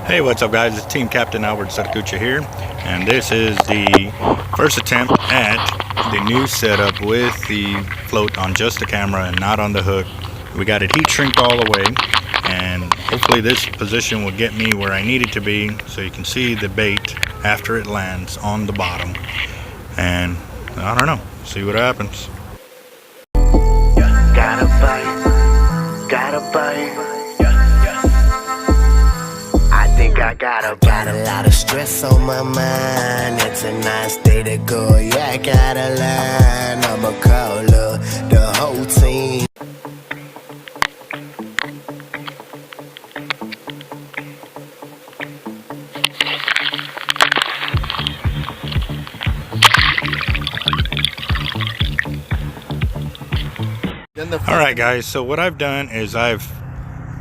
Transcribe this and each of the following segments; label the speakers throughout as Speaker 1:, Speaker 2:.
Speaker 1: Hey, what's up guys? It's Team Captain Alberto Zertuche here, and this is the first attempt at the new setup with the float on just the camera and not on the hook. We got it heat shrinked all the way, and hopefully this position will get me where I need it to be so you can see the bait after it lands on the bottom. And I don't know, see what happens.
Speaker 2: Gotta bite. I got a lot of stress on my mind. It's a nice day to go. Yeah, I gotta line. I'ma call up the whole team.
Speaker 1: Alright guys, so what I've done is I've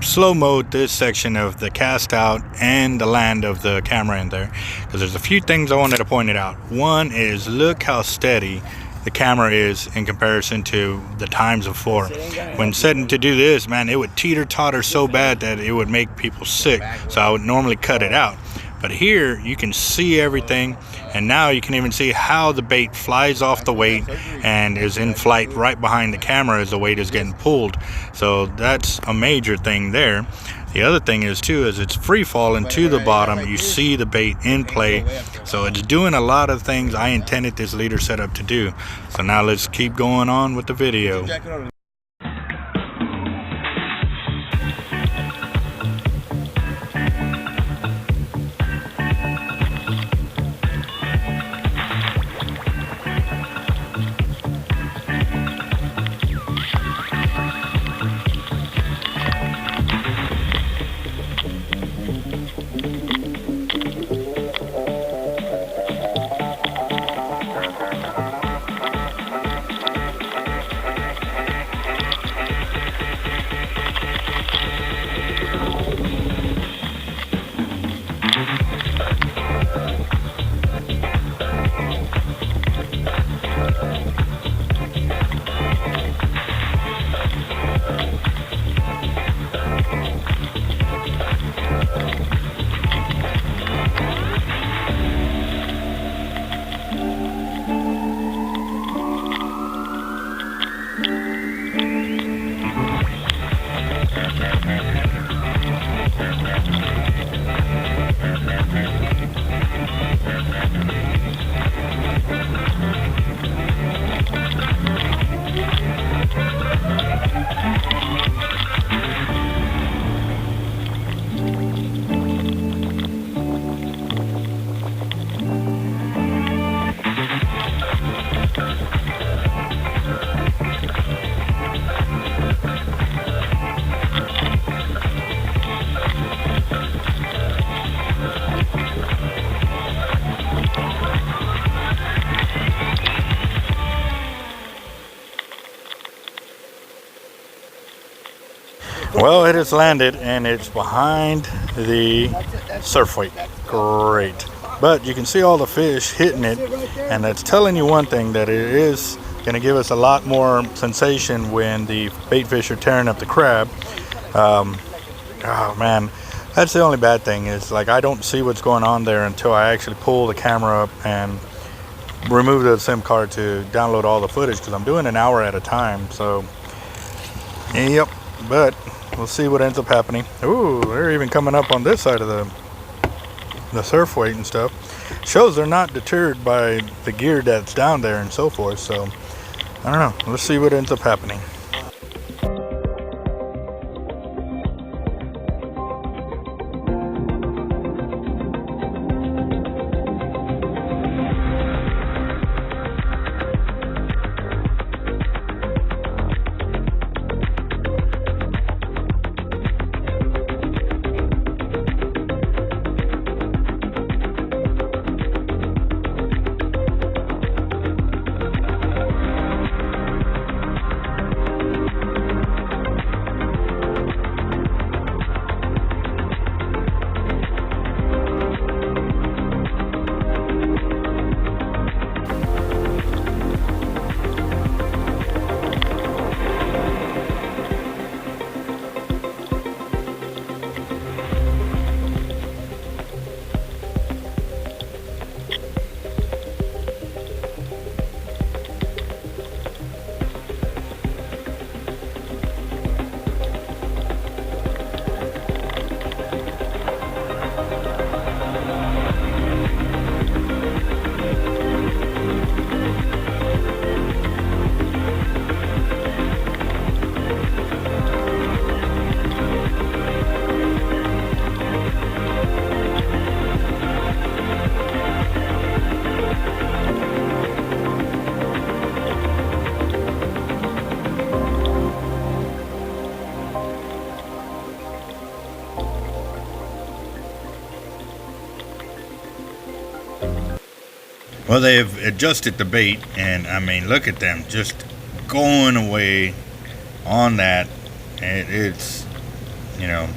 Speaker 1: slow mode this section of the cast out and the land of the camera in there, because there's a few things I wanted to point it out. One is, look how steady the camera is in comparison to the times before. When setting to do this, man, it would teeter totter so bad that it would make people sick, so I would normally cut it out. But here you can see everything, and now you can even see how the bait flies off the weight and is in flight right behind the camera as the weight is getting pulled. So that's a major thing there. The other thing is too, is it's free falling to the bottom. You see the bait in play, so it's doing a lot of things I intended this leader setup to do. So now let's keep going on with the video. Well, it has landed and it's behind the surf weight. Great. But you can see all the fish hitting it, and that's telling you one thing, that it is going to give us a lot more sensation when the bait fish are tearing up the crab. Oh man, that's the only bad thing, is like I don't see what's going on there until I actually pull the camera up and remove the SIM card to download all the footage, because I'm doing an hour at a time. So yep, but we'll see what ends up happening. Ooh, they're even coming up on this side of the surf weight and stuff. Shows they're not deterred by the gear that's down there and so forth. So I don't know, let's see what ends up happening. Well, they've adjusted the bait, and I mean, look at them just going away on that. It's, you know,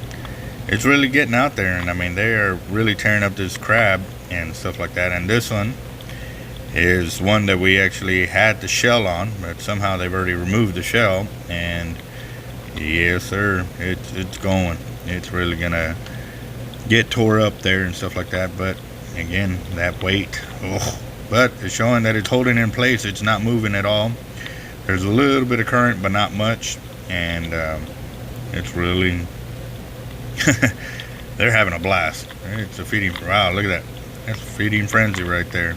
Speaker 1: it's really getting out there, and I mean, they are really tearing up this crab and stuff like that. And this one is one that we actually had the shell on, but somehow they've already removed the shell, and yes sir, it's going. It's really gonna get tore up there and stuff like that. But again, that weight, but it's showing that it's holding in place. It's not moving at all. There's a little bit of current, but not much, and it's really they're having a blast. It's a feeding, wow, look at that. That's a feeding frenzy right there.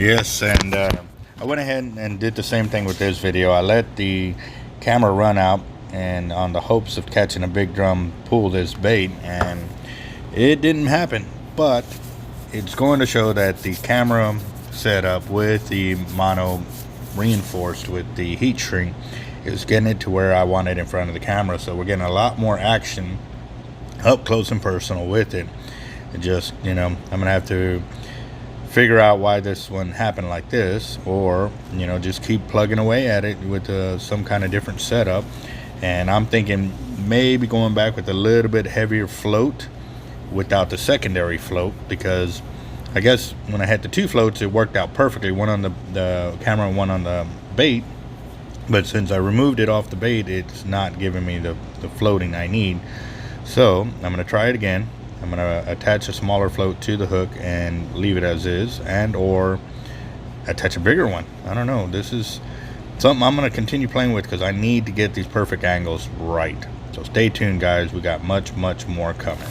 Speaker 1: Yes, and I went ahead and did the same thing with this video. I let the camera run out, and on the hopes of catching a big drum, pull this bait, and it didn't happen. But it's going to show that the camera setup with the mono reinforced with the heat shrink is getting it to where I want it in front of the camera. So we're getting a lot more action up close and personal with it. And just, you know, I'm gonna have to figure out why this one happened like this, or, you know, just keep plugging away at it with some kind of different setup. And I'm thinking maybe going back with a little bit heavier float without the secondary float, because I guess when I had the two floats it worked out perfectly, one on the camera and one on the bait. But since I removed it off the bait, it's not giving me the floating I need. So I'm going to try it again. I'm going to attach a smaller float to the hook and leave it as is, and or attach a bigger one. I don't know. This is something I'm going to continue playing with because I need to get these perfect angles right. So stay tuned, guys. We got much more coming.